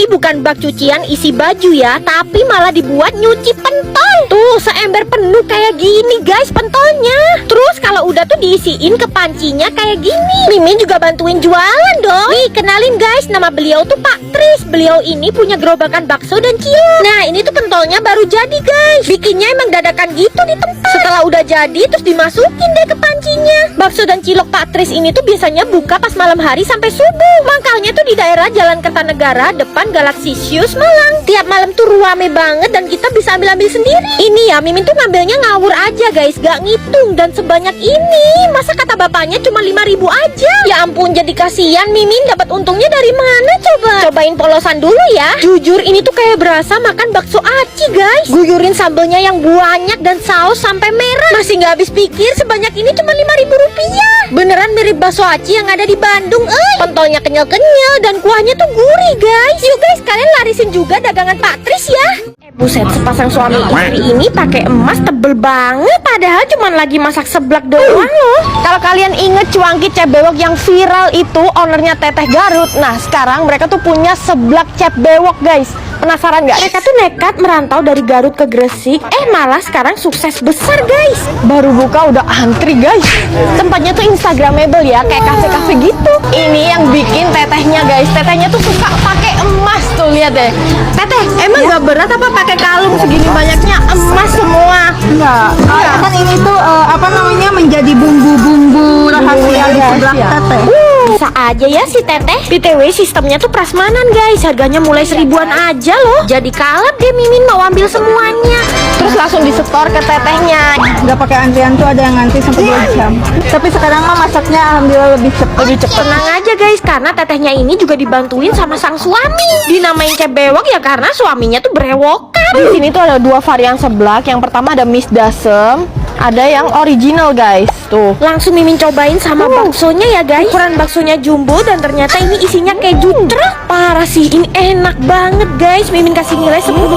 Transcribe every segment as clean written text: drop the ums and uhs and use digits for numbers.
Ini bukan bak cucian isi baju ya, tapi malah dibuat nyuci pentol. Tuh, seember penuh kayak gini guys pentolnya. Terus kalau udah tuh diisiin ke pancinya kayak gini. Mimin juga bantuin jualan dong. Nih, kenalin guys, nama beliau tuh Pak Tris. Beliau ini punya gerobakan bakso dan cilok. Nah, ini tuh pentolnya baru jadi guys. Bikinnya emang dadakan gitu di tempat. Setelah udah jadi, terus dimasukin deh ke pancinya. Bakso dan cilok Pak Tris ini tuh biasanya buka pas malam hari sampai subuh. Mangkalnya tuh di daerah Jalan Kertanegara depan Galaxisius Malang. Tiap malam tuh rame banget dan kita bisa ambil-ambil sendiri. Ini ya, Mimin tuh ngambilnya ngawur aja guys, gak ngitung. Dan sebanyak ini, masa kata bapaknya cuma 5.000 aja. Ya ampun, jadi kasihan Mimin dapat untungnya dari mana coba? Cobain polosan dulu ya. Jujur ini tuh kayak berasa makan bakso aci guys. Guyurin sambelnya yang banyak dan saus sampai merah. Masih gak habis pikir sebanyak ini cuma 5.000 rupiah. Beneran mirip bakso aci yang ada di Bandung. Pentolnya kenyal-kenyal dan kuahnya tuh gurih guys. Yuk guys, kalian larisin juga dagangan Pak Tris ya. Buset, sepasang suami istri ini pakai emas tebel banget. Padahal cuman lagi masak seblak doang loh. Kalau kalian inget cuangki cep bewok yang viral itu, ownernya Teteh Garut. Nah, sekarang mereka tuh punya seblak cep bewok guys. Penasaran gak? Mereka tuh nekat merantau dari Garut ke Gresik. Malah sekarang sukses besar guys. Baru buka udah antri guys. Tempatnya tuh instagramable ya, kayak kafe-kafe gitu. Ini yang bikin tetehnya guys. Tetehnya tuh suka pakai emas tuh, lihat deh. Teteh, emang gak berat apa pakai kalung segini banyaknya emas semua? Enggak. Kan ini tuh menjadi bumbu-bumbu rahasia di sebelah teteh. Bisa aja ya si Teteh. BTW sistemnya tuh prasmanan guys. Harganya mulai 1.000-an aja loh. Jadi kalap deh Mimin mau ambil semuanya. Terus langsung disetor ke tetehnya. Enggak pakai antrian tuh, ada yang ngantri sampai 2 jam. Tapi sekarang mah masaknya alhamdulillah lebih cepat. Tenang aja guys, karena tetehnya ini juga dibantuin sama sang suami. Dinamain cep bewok ya karena suaminya tuh berewokan. Di sini tuh ada 2 varian seblak. Yang pertama ada Miss Dasem, ada yang original guys. Tuh, langsung Mimin cobain sama baksonya ya guys. Ukuran baksonya jumbo dan ternyata ini isinya keju truk. Parah sih, ini enak banget guys. Mimin kasih nilai 10/10.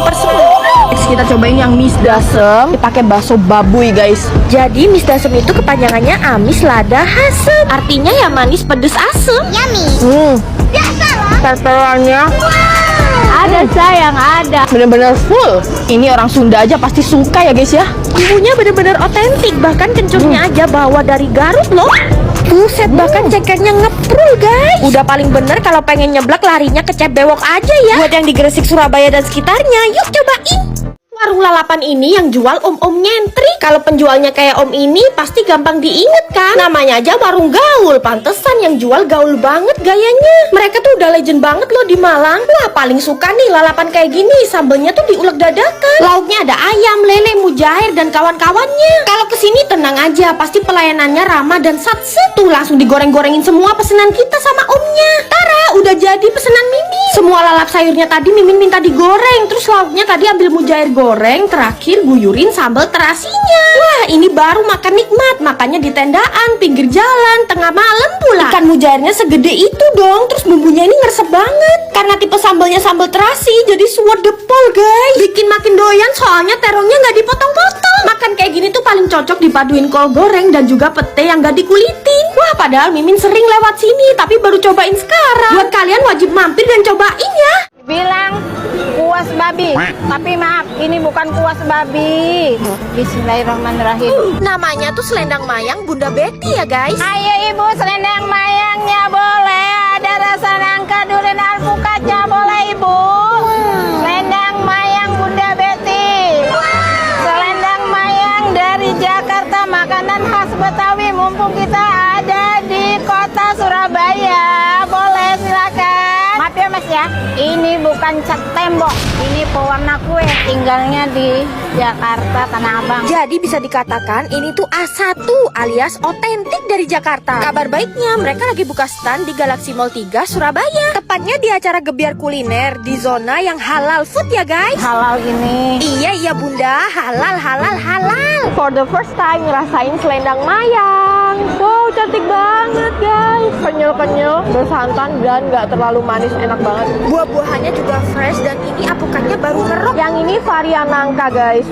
Next kita cobain yang Miss Dasem. Dipakai bakso babuy guys. Jadi Miss Dasem itu kepanjangannya Amis Lada Hasem. Artinya ya manis pedes asem. Yummy. Pepperannya ada sayang, ada. Bener-bener full. Ini orang Sunda aja pasti suka ya guys ya. Bumbunya bener-bener otentik. Bahkan kencurnya aja bawa dari Garut loh. Buset, bahkan cekeknya ngeprul guys. Udah paling bener kalau pengen nyeblak larinya ke cep bewok aja ya. Buat yang di Gresik, Surabaya dan sekitarnya, yuk cobain. Warung lalapan ini yang jual om-om nyentri. Kalau penjualnya kayak om ini pasti gampang diinget kan. Namanya aja warung gaul. Pantesan yang jual gaul banget gayanya. Mereka tuh udah legend banget loh di Malang. Wah, paling suka nih lalapan kayak gini. Sambelnya tuh diulek dadakan. Lauknya ada ayam, lele, mujair dan kawan-kawannya. Kalau kesini tenang aja, pasti pelayanannya ramah dan satset. Tuh langsung digoreng-gorengin semua pesanan kita sama omnya. Tara, udah jadi pesanan Mimin. Semua lalap sayurnya tadi Mimin minta digoreng. Terus lauknya tadi ambil mujair goreng, terakhir guyurin sambal terasinya. Wah, ini baru makan nikmat. Makannya di tendaan, pinggir jalan, tengah malam pula. Ikan mujairnya segede itu dong. Terus bumbunya ini ngeresep banget. Karena tipe sambalnya sambal terasi, jadi swedepol guys. Bikin makin doyan soalnya terongnya nggak dipotong-potong. Makan kayak gini tuh paling cocok dipaduin kol goreng dan juga pete yang nggak dikulitin. Wah, padahal Mimin sering lewat sini, tapi baru cobain sekarang. Buat kalian wajib mampir dan cobain ya. Bilang kuas babi, tapi maaf, ini bukan kuas babi. Bismillahirrahmanirrahim. Namanya tuh selendang mayang Bunda Betty ya guys. Ayo ibu, selendang mayangnya boleh. Ada rasa nangka, durian, alpukatnya boleh ibu. Selendang mayang Bunda Betty. Selendang mayang dari Jakarta, makanan khas Betawi. Mumpung kita ada di kota Surabaya, boleh silakan. Maaf ya mas ya, ini bukan cat tembok, ini pewarna kue. Tinggalnya di Jakarta, Tanah Abang. Jadi bisa dikatakan ini tuh A1 alias otentik dari Jakarta. Kabar baiknya mereka lagi buka stand di Galaxy Mall 3 Surabaya. Tepatnya di acara gebiar kuliner di zona yang halal food ya guys. Halal ini. Iya bunda, halal. For the first time ngerasain selendang mayang. doang. Wow, cantik banget guys. Kenyal-kenyal, bersantan dan nggak terlalu manis, enak banget. Buah-buahannya juga fresh dan ini apukannya baru ngerok. Yang ini varian nangka guys.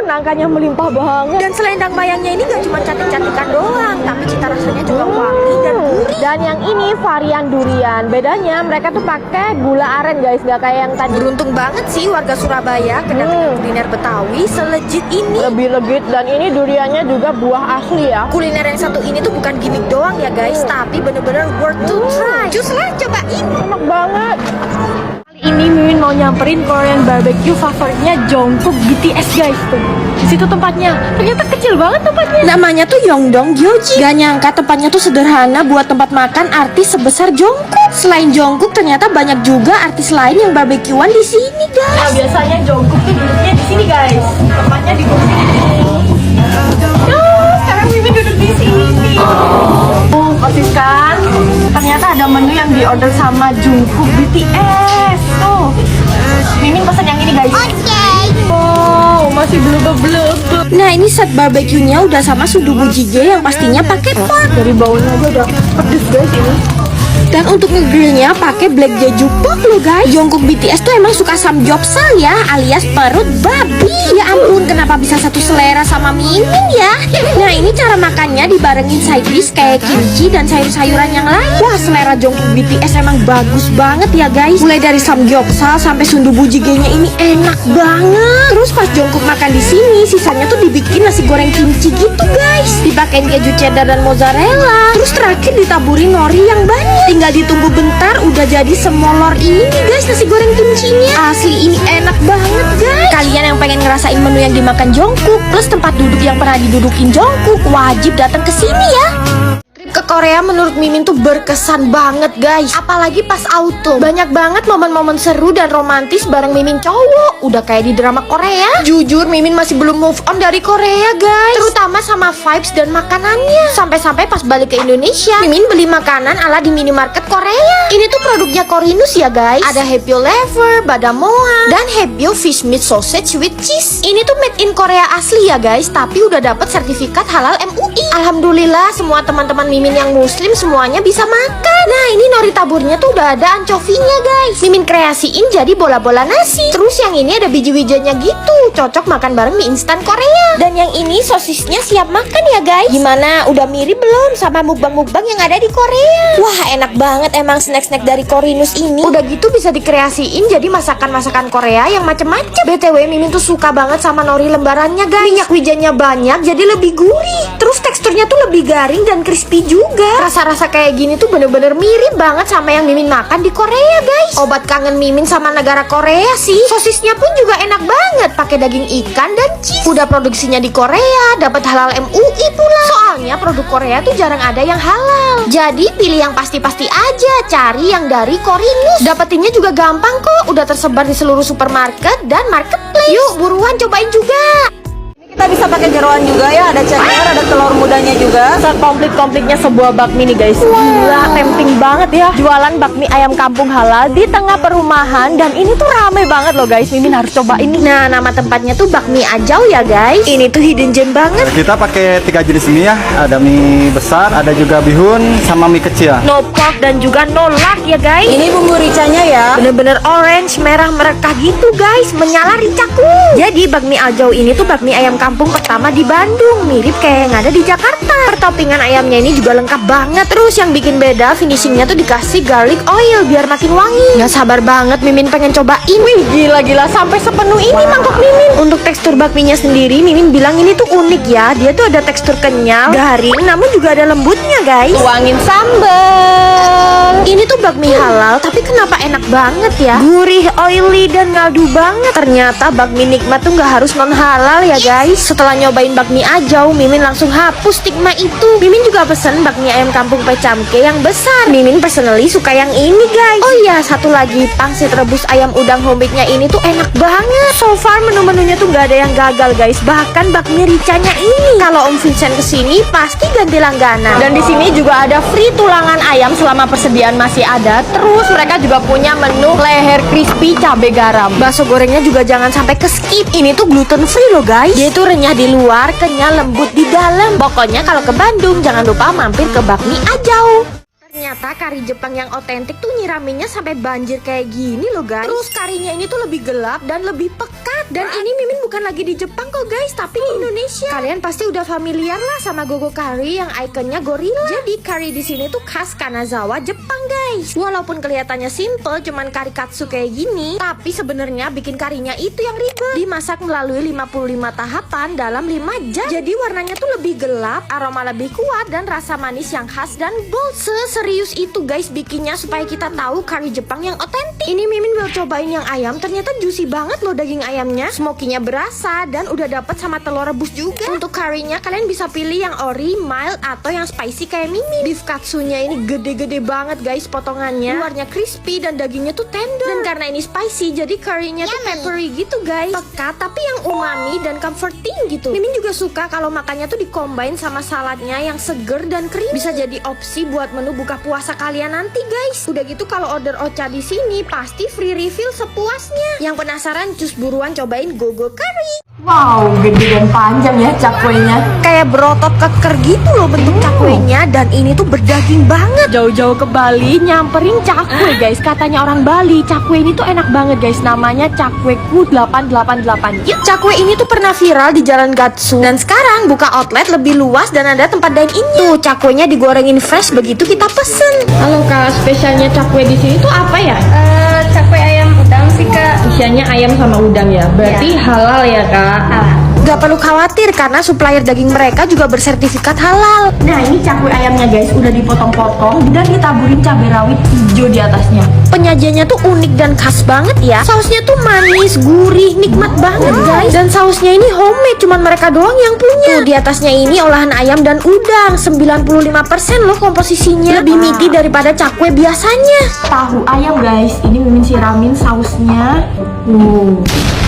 Nangkanya melimpah banget. Dan selendang mayangnya ini gak cuma cantik-cantikan doang, tapi cita rasanya juga wangi dan gurih. Dan yang ini varian durian. Bedanya mereka tuh pakai gula aren guys, gak kayak yang tadi. Beruntung banget sih warga Surabaya kedatangan kuliner Betawi selejit ini. Lebih legit dan ini duriannya juga buah asli ya. Kuliner yang satu ini tuh bukan gimmick doang ya guys, tapi bener-bener worth to try. Cus lah cobain. Enak banget. Kali ini Mimin mau nyamperin Korean barbecue favoritnya Jungkook BTS guys tuh. Di situ tempatnya. Ternyata kecil banget tempatnya. Namanya tuh Yongdong Gyoji. Gak nyangka tempatnya tuh sederhana buat tempat makan artis sebesar Jungkook. Selain Jungkook ternyata banyak juga artis lain yang barbekyuan di sini guys. Nah, biasanya Jungkook tuh duduknya di sini guys. Tempatnya di kursi ini. Sekarang Mimin duduk di sini. Persis kan? Ternyata ada menu yang diorder sama Jungkook BTS. Tuh. Mimin pesan yang ini guys. Wow, masih blub-blub. Nah, ini set barbeque-nya udah sama sundubu jjigae yang pastinya pakai pork. Dari baunya aja udah pedes guys ini. Dan untuk ngegrillnya pakai black jeju pork loh guys. Jungkook BTS tuh emang suka samgyeopsal ya, alias perut babi. Ya ampun, kenapa bisa satu selera sama Mimin ya? Nah, ini cara makannya dibarengin side dish kayak kimchi dan sayur-sayuran yang lain. Wah, selera Jungkook BTS emang bagus banget ya guys. Mulai dari samgyeopsal sampai sundubu jjigae-nya ini enak banget. Terus pas Jungkook makan di sini, sisanya tuh dibikin nasi goreng kimchi gitu guys. Dipakein keju cheddar dan mozzarella. Terus terakhir ditaburin nori yang banyak. Tinggal ditunggu bentar udah jadi semolor ini guys nasi goreng kimchinya. Asli ini enak banget guys. Kalian yang pengen ngerasain menu yang dimakan Jungkook plus tempat duduk yang pernah didudukin Jungkook wajib datang ke sini ya. Ke Korea menurut Mimin tuh berkesan banget guys. Apalagi pas auto. Banyak banget momen-momen seru dan romantis bareng Mimin cowok. Udah kayak di drama Korea. Jujur Mimin masih belum move on dari Korea guys. Terutama sama vibes dan makanannya. Sampai-sampai pas balik ke Indonesia Mimin beli makanan ala di minimarket Korea. Ini tuh produknya Korinus ya guys. Ada Happy Lever, Badamoa, dan Happy Fish Meat Sausage with Cheese. Ini tuh made in Korea asli ya guys. Tapi udah dapet sertifikat halal MUI. Alhamdulillah semua teman-teman Mimin yang muslim semuanya bisa makan. Nah, ini nori taburnya tuh udah ada ancovinya guys. Mimin kreasiin jadi bola-bola nasi. Terus yang ini ada biji-bijiannya gitu. Cocok makan bareng mie instan Korea. Dan yang ini sosisnya siap makan ya guys. Gimana? Udah mirip belum sama mukbang-mukbang yang ada di Korea? Wah, enak banget emang snack-snack dari Korinus ini. Udah gitu bisa dikreasiin jadi masakan-masakan Korea yang macem-macem. BTW Mimin tuh suka banget sama nori lembarannya guys. Minyak wijennya banyak jadi lebih gurih. Terus teksturnya tuh lebih garing dan crispy juga. Rasa-rasa kayak gini tuh bener-bener mirip banget sama yang Mimin makan di Korea guys. Obat kangen Mimin sama negara Korea sih. Sosisnya pun juga enak banget, pakai daging ikan dan cheese. Udah produksinya di Korea, dapat halal MUI pula. Soalnya produk Korea tuh jarang ada yang halal. Jadi pilih yang pasti-pasti aja, cari yang dari Korinus. Dapetinnya juga gampang kok, udah tersebar di seluruh supermarket dan marketplace. Yuk buruan cobain juga. Kita bisa pakai jeroan juga ya, ada ceker, ada telur mudanya juga. Komplit-komplitnya sebuah bakmi nih guys. Gila, tempting banget ya. Jualan bakmi ayam kampung halal di tengah perumahan. Dan ini tuh rame banget loh guys. Mimin harus coba ini. Nah, nama tempatnya tuh Bakmi Ajau ya guys. Ini tuh hidden gem banget. Kita pakai 3 jenis mie ya. Ada mie besar, ada juga bihun, sama mie kecil. No pork dan juga no lard ya guys. Ini bumbu ricanya ya. Bener-bener orange, merah merekah gitu guys. Menyala ricaku. Jadi Bakmi Ajau ini tuh bakmi ayam kampung pertama di Bandung. Mirip kayak yang ada di Jakarta. Pertoppingan ayamnya ini juga lengkap banget. Terus yang bikin beda finishingnya tuh dikasih garlic oil biar makin wangi. Gak sabar banget Mimin pengen cobain. Wih gila-gila sampai sepenuh ini mangkok Mimin. Untuk tekstur bakminya sendiri Mimin bilang ini tuh unik ya. Dia tuh ada tekstur kenyal, garing, namun juga ada lembutnya guys. Tuangin sambal. Ini tuh bakmi halal tapi kenapa enak banget ya. Gurih, oily, dan ngaldu banget. Ternyata bakmi nikmat tuh gak harus non halal ya guys. Setelah nyobain bakmi Ajau, Mimin langsung hapus stigma itu. Mimin juga pesen bakmi ayam kampung pecamke yang besar. Mimin personally suka yang ini guys. Oh iya, satu lagi, pangsit rebus ayam udang homemade-nya ini tuh enak banget. So far menu-menunya tuh gak ada yang gagal guys. Bahkan bakmi ricanya ini, kalau Om Vincent kesini pasti ganti langganan. Dan di sini juga ada free tulangan ayam selama persediaan masih ada. Terus mereka juga punya menu leher crispy cabai garam. Bakso gorengnya juga jangan sampai ke skip. Ini tuh gluten free loh guys. Dia itu tuh renyah di luar, kenyal lembut di dalam. Pokoknya kalau ke Bandung jangan lupa mampir ke Bakmi Ajau. Ternyata kari Jepang yang otentik tuh nyiraminnya sampai banjir kayak gini loh guys. Terus karinya ini tuh lebih gelap dan lebih pekat. Dan ini Mimin bukan lagi di Jepang kok guys, tapi di Indonesia. Kalian pasti udah familiar lah sama gogo kari yang ikonnya gorila. Jadi kari di sini tuh khas Kanazawa, Jepang guys. Walaupun kelihatannya simple, cuman kari katsu kayak gini, tapi sebenarnya bikin karinya itu yang ribet. Dimasak melalui 55 tahapan dalam 5 jam. Jadi warnanya tuh lebih gelap, aroma lebih kuat, dan rasa manis yang khas dan bold. Serius itu guys bikinnya supaya kita tahu kari Jepang yang otentik. Ini Mimin mau cobain yang ayam, ternyata juicy banget loh daging ayamnya. Smokinya berasa dan udah dapet sama telur rebus juga. Untuk karinya kalian bisa pilih yang ori, mild, atau yang spicy kayak Mimin. Beef katsunya ini gede-gede banget guys potongannya. Luarnya crispy dan dagingnya tuh tender. Dan karena ini spicy jadi karinya tuh peppery gitu guys. Pekat tapi yang umami dan comforting gitu. Mimin juga suka kalau makannya tuh dikombain sama saladnya yang seger dan creamy. Bisa jadi opsi buat menu buka puasa kalian nanti guys. Udah gitu kalau order ocha di sini pasti free refill sepuasnya. Yang penasaran cus buruan cobain gogo kari. Wow, gede dan panjang ya cakwenya. Kayak berotot keker gitu loh bentuk cakwenya. Dan ini tuh berdaging banget. Jauh-jauh ke Bali nyamperin cakwe guys. Katanya orang Bali cakwe ini tuh enak banget guys. Namanya Cakweku 888. Yuk, cakwe ini tuh pernah viral di Jalan Gatsu. Dan sekarang buka outlet lebih luas dan ada tempat dine-in. Tuh cakwenya digorengin fresh begitu kita pesen. Halo kak, spesialnya cakwe di sini tuh apa ya? Cakwe ayam udang sih kak. Isiannya ayam sama udang ya. Berarti halal ya kak? Gak perlu khawatir karena supplier daging mereka juga bersertifikat halal. Nah ini cakwe ayamnya guys, udah dipotong-potong dan ditaburin cabai rawit hijau di atasnya. Penyajiannya tuh unik dan khas banget ya. Sausnya tuh manis, gurih, nikmat banget guys. Dan sausnya ini homemade, cuman mereka doang yang punya. Tuh di atasnya ini olahan ayam dan udang. 95% loh komposisinya. Lebih meaty daripada cakwe biasanya. Tahu ayam guys, ini Mimin siramin sausnya.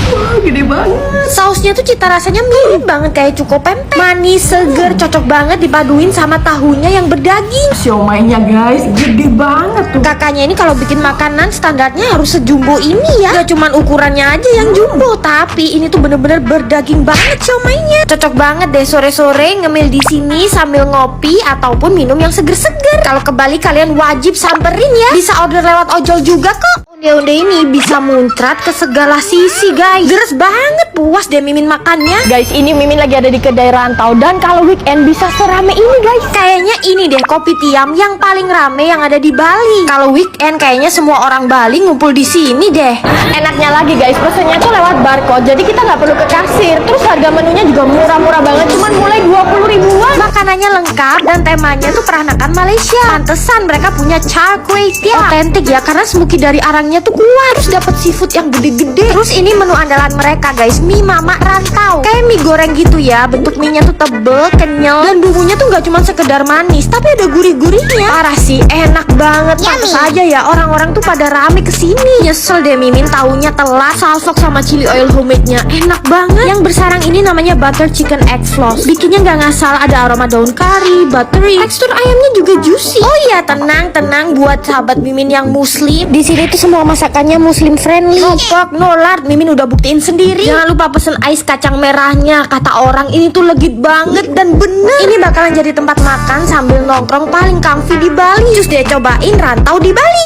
Wah, gede banget. Sausnya tuh cita rasanya mirip banget kayak cuko pempek. Manis, seger, cocok banget dipaduin sama tahunya yang berdaging. Siomainya guys, gede banget tuh. Kakaknya ini kalau bikin makanan standarnya harus sejumbo ini ya. Gak cuman ukurannya aja yang jumbo, tapi ini tuh bener-bener berdaging banget siomainya. Cocok banget deh sore-sore ngemil di sini sambil ngopi ataupun minum yang seger-seger. Kalau ke Bali kalian wajib samperin ya. Bisa order lewat ojol juga kok. Onde-onde ini bisa muncrat ke segala sisi guys. Geres banget, puas deh Mimin makannya. Guys, ini Mimin lagi ada di kedai rantau dan kalau weekend bisa serame ini guys. Kayaknya ini deh kopi tiam yang paling rame yang ada di Bali. Kalau weekend kayaknya semua orang Bali ngumpul di sini deh. Enaknya lagi guys, pesennya tuh lewat barcode, jadi kita nggak perlu ke kasir. Terus harga menunya juga murah-murah banget, cuman mulai 20 ribuan. Makanannya lengkap dan temanya tuh peranakan Malaysia. Pantesan mereka punya char kway teow. Otentik ya karena smoky dari arangnya tuh kuat. Terus dapat seafood yang gede-gede. Terus ini menu andalan mereka guys, mie mama rantau. Kayak mie goreng gitu ya, bentuk mie nya tuh tebel, kenyal, dan bumbunya tuh nggak cuma sekedar manis, tapi ada gurih-gurihnya. Parah sih, enak banget. Pantes aja ya orang-orang tuh pada rame kesini. Nyesel deh Mimin taunya telat. Salfok sama chili oil homemade-nya enak banget. Yang bersarang ini namanya butter chicken egg floss. Bikinnya nggak ngasal, ada aroma daun kari, buttery. Tekstur ayamnya juga juicy. Oh iya, tenang buat sahabat Mimin yang muslim. Di sini tuh semua masakannya muslim friendly. No pork, no lard. Mimin udah buktiin sendiri. Jangan lupa pesen ais kacang merahnya. Kata orang ini tuh legit banget dan bener. Ini bakalan jadi tempat makan sambil nongkrong paling comfy di Bali. Cus deh cobain rantau di Bali.